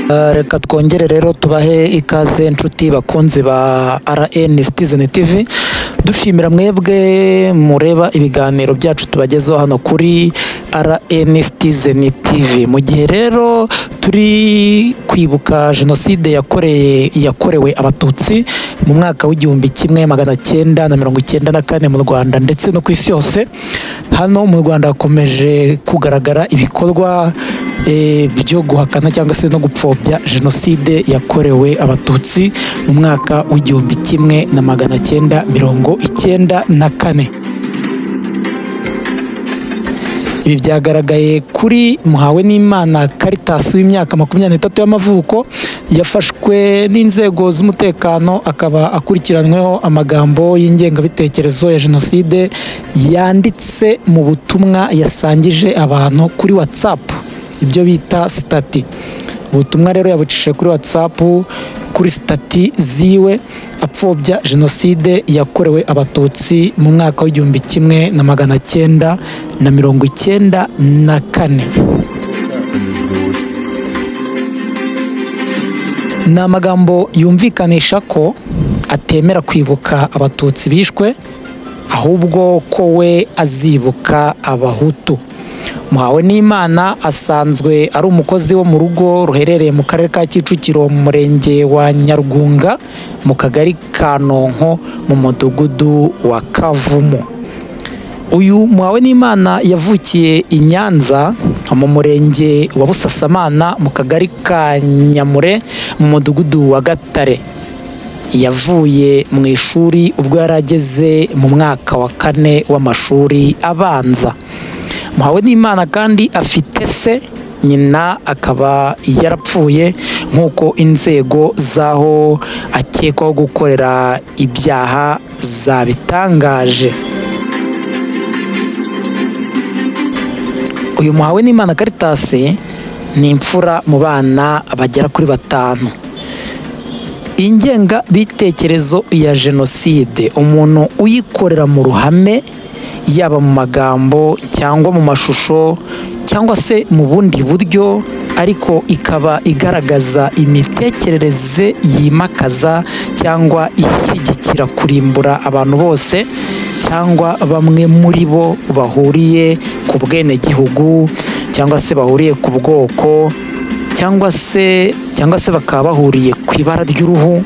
Reka twongere rero tubahe ikaze inshuti bakunzi ba RN Citizen TV, dushimira mwebwe mureba ibiganiro byacu tubagezeho hano kuri RN Citizen TV. Mu gihe rero turi kwibuka jenoside yakorewe abatutsi mu mwaka w'1994 mu Rwanda ndetse no ku isi yose. Hano mu Rwanda hakomeje kugaragara ibikorwa byo guhakana cyangwa se no gupfobya jenoside yakorewe abatutsi mu mwaka w'1994. Ibi byagaragaye kuri Muhawenimana Caritas w'imyaka 23 y'amavuko, yafashwe n'inzego z'umutekano akaba akurikiranyweho amagambo y'ingengabitekerezo ya jenoside yanditse mu butumwa yasangije abantu kuri WhatsApp, ibyo bita stati. Ubutumwa rero yabucishije kuri WhatsApp kuri stati ziwe apfobya jenoside yakorewe abatutsi mu mwaka w'1994. Ni amagambo yumvikanisha ko atemera kwibuka abatutsi bishwe, ahubwo ko we azibuka abahutu. Muhawenimana asanzwe ari umukozi wo mu rugo ruherereye mu karere ka Kicukiro mu murenge wa Nyarugunga mu kagari ka Nonko mu mudugudu wa Kavumu. Uyu Muhawenimana yavukiye i Nyanza mu murenge wa Busasamana mu kagari ka Nyamure mu mudugudu wa Gatare. Yavuye mu ishuri ubwo yarageze mu mwaka wa 4 w'amashuri abanza. Muhawenimana kandi afite se, nyina akaba yarapfuye nk'uko inzego zaho akekwaho gukorera ibyaha zabitangaje. Uyu Muhawenimana Caritas ni imfura mu bana bagera kuri 5. Ingengabitekerezo ya jenoside umuntu uyikorera mu ruhame, yaba mu magambo cyangwa mu mashusho cyangwa se mu bundi buryo, ariko ikaba igaragaza imitekerereze yimakaza cyangwa ishyigikira kurimbura abantu bose cyangwa bamwe muri bo bahuriye ku bwenegihugu cyangwa se bahuriye ku bwoko cyangwa se bakaba bahuriye ku ibara ry'uruhu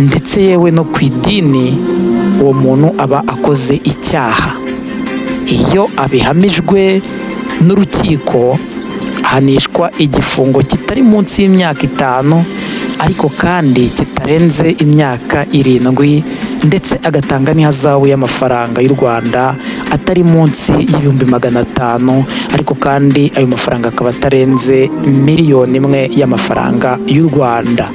ndetse yewe no ku idini. Uwo muntu aba akoze icyaha. Iyo abihamijwe n'urukiko ahanishwa igifungo kitari munsi y'imyaka 5, ariko kandi kitarenze imyaka 7, ndetse agatanga n'ihazabu y'amafaranga y'u Rwanda atari munsi y'500,000, ariko kandi ayo mafaranga akaba atarenze 1,000,000 y'amafaranga y'u Rwanda.